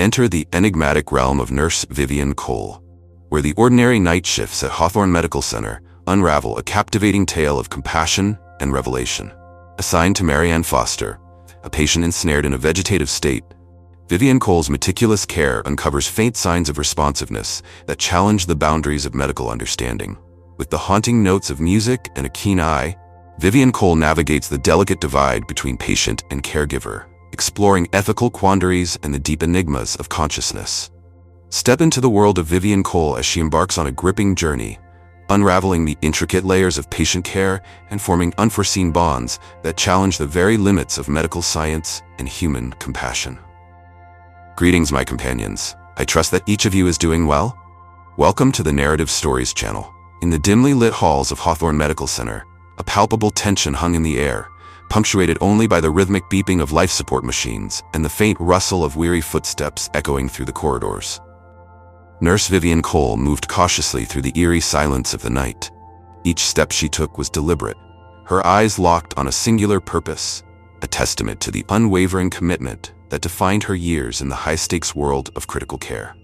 Enter the enigmatic realm of Nurse Vivian Cole, where the ordinary night shifts at Hawthorne Medical Center unravel a captivating tale of compassion and revelation. Assigned to Marianne Foster, a patient ensnared in a vegetative state, Vivian Cole's meticulous care uncovers faint signs of responsiveness that challenge the boundaries of medical understanding. With the haunting notes of music and a keen eye, Vivian Cole navigates the delicate divide between patient and caregiver, exploring ethical quandaries and the deep enigmas of consciousness. Step into the world of Vivian Cole as she embarks on a gripping journey, unraveling the intricate layers of patient care and forming unforeseen bonds that challenge the very limits of medical science and human compassion. Greetings, my companions. I trust that each of you is doing well. Welcome to the Narrative Stories channel. In the dimly lit halls of Hawthorne Medical Center, a palpable tension hung in the air, punctuated only by the rhythmic beeping of life support machines and the faint rustle of weary footsteps echoing through the corridors. Nurse Vivian Cole moved cautiously through the eerie silence of the night. Each step she took was deliberate, her eyes locked on a singular purpose, a testament to the unwavering commitment that defined her years in the high-stakes world of critical care.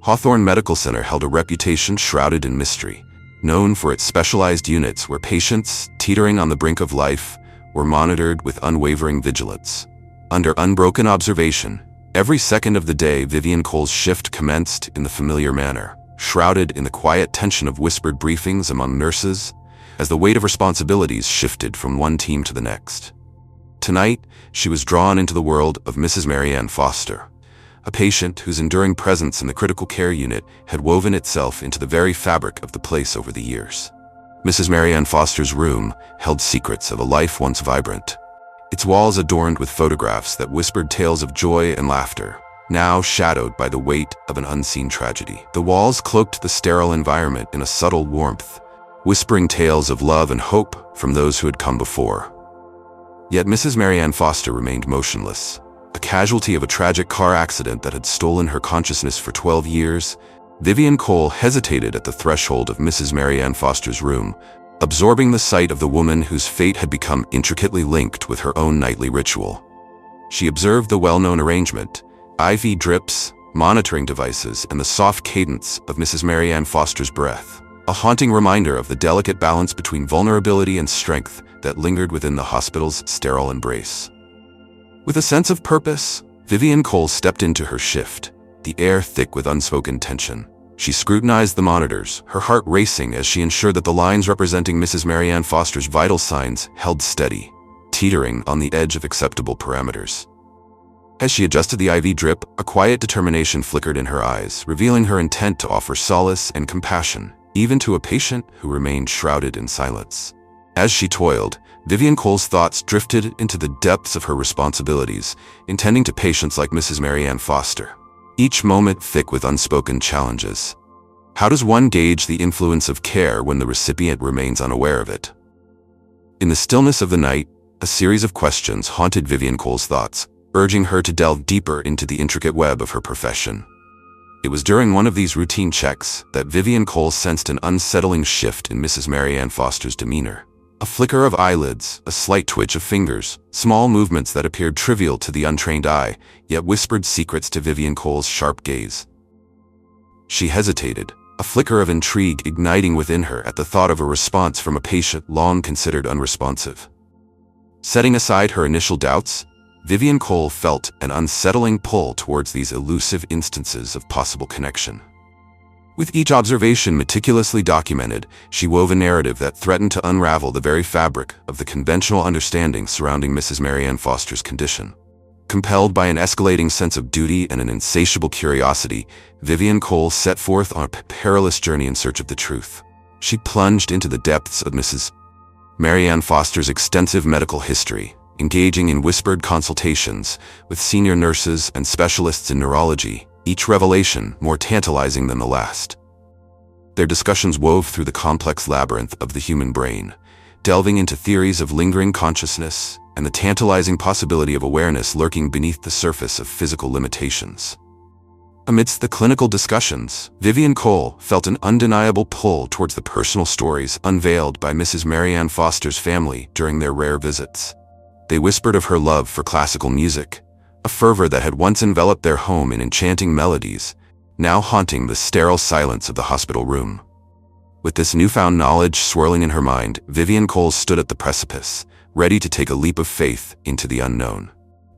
Hawthorne Medical Center held a reputation shrouded in mystery, known for its specialized units where patients, teetering on the brink of life, were monitored with unwavering vigilance. Under unbroken observation, every second of the day Vivian Cole's shift commenced in the familiar manner, shrouded in the quiet tension of whispered briefings among nurses, as the weight of responsibilities shifted from one team to the next. Tonight, she was drawn into the world of Mrs. Marianne Foster, a patient whose enduring presence in the critical care unit had woven itself into the very fabric of the place over the years. Mrs. Marianne Foster's room held secrets of a life once vibrant, its walls adorned with photographs that whispered tales of joy and laughter, now shadowed by the weight of an unseen tragedy. The walls cloaked the sterile environment in a subtle warmth, whispering tales of love and hope from those who had come before. Yet Mrs. Marianne Foster remained motionless. A casualty of a tragic car accident that had stolen her consciousness for 12 years, Vivian Cole hesitated at the threshold of Mrs. Marianne Foster's room, absorbing the sight of the woman whose fate had become intricately linked with her own nightly ritual. She observed the well-known arrangement, IV drips, monitoring devices, and the soft cadence of Mrs. Marianne Foster's breath, a haunting reminder of the delicate balance between vulnerability and strength that lingered within the hospital's sterile embrace. With a sense of purpose, Vivian Cole stepped into her shift, the air thick with unspoken tension. She scrutinized the monitors, her heart racing as she ensured that the lines representing Mrs. Marianne Foster's vital signs held steady, teetering on the edge of acceptable parameters. As she adjusted the IV drip, a quiet determination flickered in her eyes, revealing her intent to offer solace and compassion, even to a patient who remained shrouded in silence. As she toiled, Vivian Cole's thoughts drifted into the depths of her responsibilities, intending to patients like Mrs. Marianne Foster, each moment thick with unspoken challenges. How does one gauge the influence of care when the recipient remains unaware of it? In the stillness of the night, a series of questions haunted Vivian Cole's thoughts, urging her to delve deeper into the intricate web of her profession. It was during one of these routine checks that Vivian Cole sensed an unsettling shift in Mrs. Marianne Foster's demeanor. A flicker of eyelids, a slight twitch of fingers, small movements that appeared trivial to the untrained eye, yet whispered secrets to Vivian Cole's sharp gaze. She hesitated, a flicker of intrigue igniting within her at the thought of a response from a patient long considered unresponsive. Setting aside her initial doubts, Vivian Cole felt an unsettling pull towards these elusive instances of possible connection. With each observation meticulously documented, she wove a narrative that threatened to unravel the very fabric of the conventional understanding surrounding Mrs. Marianne Foster's condition. Compelled by an escalating sense of duty and an insatiable curiosity, Vivian Cole set forth on a perilous journey in search of the truth. She plunged into the depths of Mrs. Marianne Foster's extensive medical history, engaging in whispered consultations with senior nurses and specialists in neurology, each revelation more tantalizing than the last. Their discussions wove through the complex labyrinth of the human brain, delving into theories of lingering consciousness and the tantalizing possibility of awareness lurking beneath the surface of physical limitations. Amidst the clinical discussions, Vivian Cole felt an undeniable pull towards the personal stories unveiled by Mrs. Marianne Foster's family during their rare visits. They whispered of her love for classical music, a fervor that had once enveloped their home in enchanting melodies, now haunting the sterile silence of the hospital room. With this newfound knowledge swirling in her mind, Vivian Cole stood at the precipice, ready to take a leap of faith into the unknown.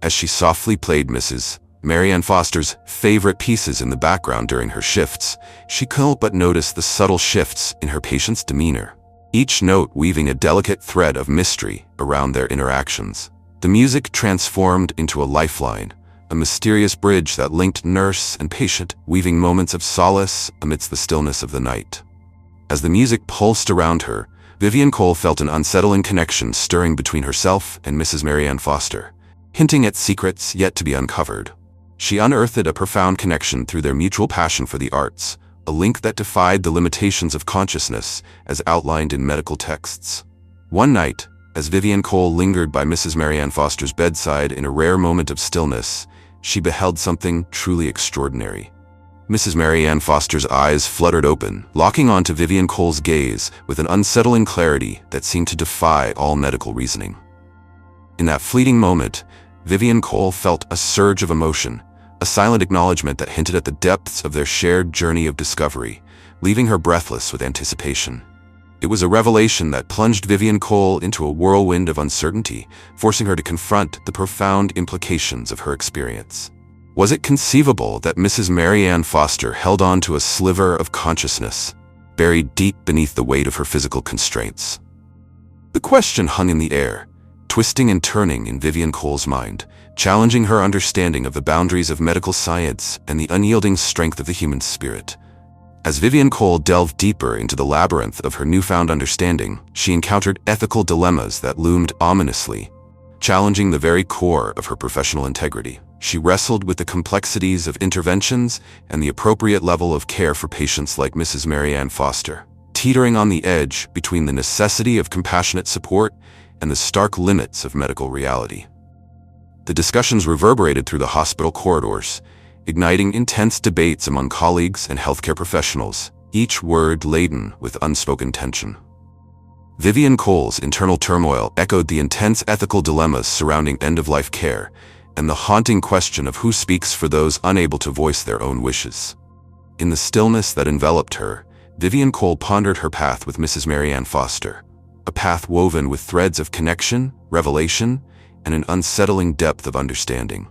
As she softly played Mrs. Mary Ann Foster's favorite pieces in the background during her shifts, she couldn't help but notice the subtle shifts in her patient's demeanor, each note weaving a delicate thread of mystery around their interactions. The music transformed into a lifeline, a mysterious bridge that linked nurse and patient, weaving moments of solace amidst the stillness of the night. As the music pulsed around her, Vivian Cole felt an unsettling connection stirring between herself and Mrs. Mary Ann Foster, hinting at secrets yet to be uncovered. She unearthed a profound connection through their mutual passion for the arts, a link that defied the limitations of consciousness as outlined in medical texts. One night, as Vivian Cole lingered by Mrs. Mary Ann Foster's bedside in a rare moment of stillness, she beheld something truly extraordinary. Mrs. Mary Ann Foster's eyes fluttered open, locking onto Vivian Cole's gaze with an unsettling clarity that seemed to defy all medical reasoning. In that fleeting moment, Vivian Cole felt a surge of emotion, a silent acknowledgement that hinted at the depths of their shared journey of discovery, leaving her breathless with anticipation. It was a revelation that plunged Vivian Cole into a whirlwind of uncertainty, forcing her to confront the profound implications of her experience. Was it conceivable that Mrs. Mary Ann Foster held on to a sliver of consciousness, buried deep beneath the weight of her physical constraints? The question hung in the air, twisting and turning in Vivian Cole's mind, challenging her understanding of the boundaries of medical science and the unyielding strength of the human spirit. As Vivian Cole delved deeper into the labyrinth of her newfound understanding, she encountered ethical dilemmas that loomed ominously, challenging the very core of her professional integrity. She wrestled with the complexities of interventions and the appropriate level of care for patients like Mrs. Mary Ann Foster, teetering on the edge between the necessity of compassionate support and the stark limits of medical reality. The discussions reverberated through the hospital corridors, igniting intense debates among colleagues and healthcare professionals, each word laden with unspoken tension. Vivian Cole's internal turmoil echoed the intense ethical dilemmas surrounding end-of-life care and the haunting question of who speaks for those unable to voice their own wishes. In the stillness that enveloped her, Vivian Cole pondered her path with Mrs. Mary Ann Foster, a path woven with threads of connection, revelation, and an unsettling depth of understanding.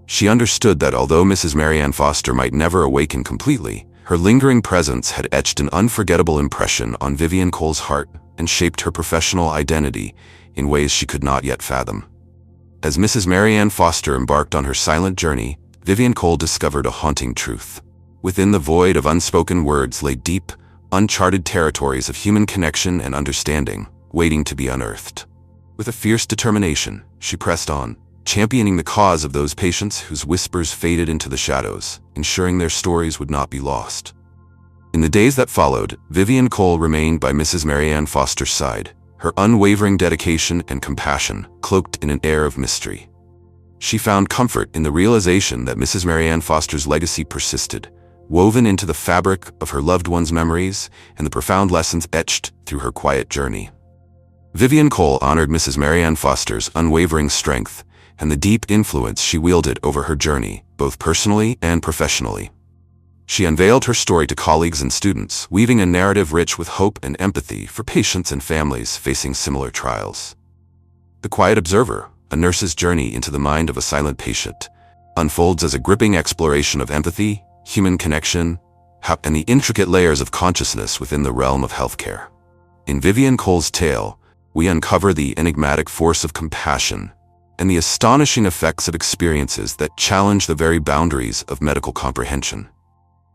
She understood that although Mrs. Mary Ann Foster might never awaken completely, her lingering presence had etched an unforgettable impression on Vivian Cole's heart and shaped her professional identity in ways she could not yet fathom. As Mrs. Mary Ann Foster embarked on her silent journey, Vivian Cole discovered a haunting truth. Within the void of unspoken words lay deep, uncharted territories of human connection and understanding, waiting to be unearthed. With a fierce determination, she pressed on, championing the cause of those patients whose whispers faded into the shadows, ensuring their stories would not be lost. In the days that followed, Vivian Cole remained by Mrs. Mary Ann Foster's side, her unwavering dedication and compassion cloaked in an air of mystery. She found comfort in the realization that Mrs. Mary Ann Foster's legacy persisted, woven into the fabric of her loved ones' memories and the profound lessons etched through her quiet journey. Vivian Cole honored Mrs. Mary Ann Foster's unwavering strength and the deep influence she wielded over her journey, both personally and professionally. She unveiled her story to colleagues and students, weaving a narrative rich with hope and empathy for patients and families facing similar trials. The Quiet Observer, a nurse's journey into the mind of a silent patient, unfolds as a gripping exploration of empathy, human connection, and the intricate layers of consciousness within the realm of healthcare. In Vivian Cole's tale, we uncover the enigmatic force of compassion and the astonishing effects of experiences that challenge the very boundaries of medical comprehension.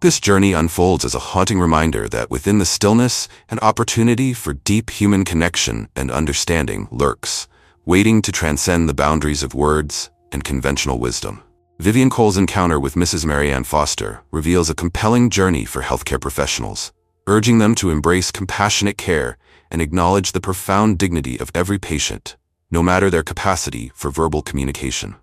This journey unfolds as a haunting reminder that within the stillness, an opportunity for deep human connection and understanding lurks, waiting to transcend the boundaries of words and conventional wisdom. Vivian Cole's encounter with Mrs. Mary Ann Foster reveals a compelling journey for healthcare professionals, urging them to embrace compassionate care and acknowledge the profound dignity of every patient, no matter their capacity for verbal communication.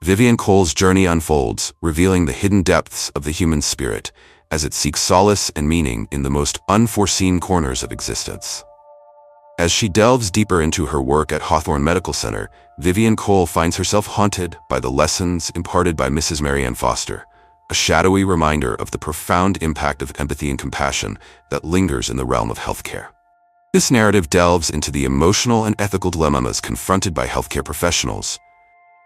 Vivian Cole's journey unfolds, revealing the hidden depths of the human spirit as it seeks solace and meaning in the most unforeseen corners of existence. As she delves deeper into her work at Hawthorne Medical Center, Vivian Cole finds herself haunted by the lessons imparted by Mrs. Marianne Foster, a shadowy reminder of the profound impact of empathy and compassion that lingers in the realm of healthcare. This narrative delves into the emotional and ethical dilemmas confronted by healthcare professionals,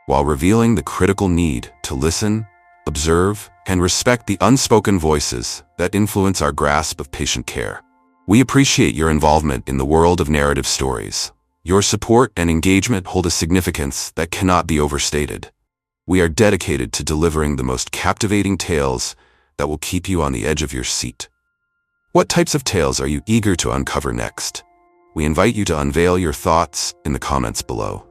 while revealing the critical need to listen, observe, and respect the unspoken voices that influence our grasp of patient care. We appreciate your involvement in the world of narrative stories. Your support and engagement hold a significance that cannot be overstated. We are dedicated to delivering the most captivating tales that will keep you on the edge of your seat. What types of tales are you eager to uncover next? We invite you to unveil your thoughts in the comments below.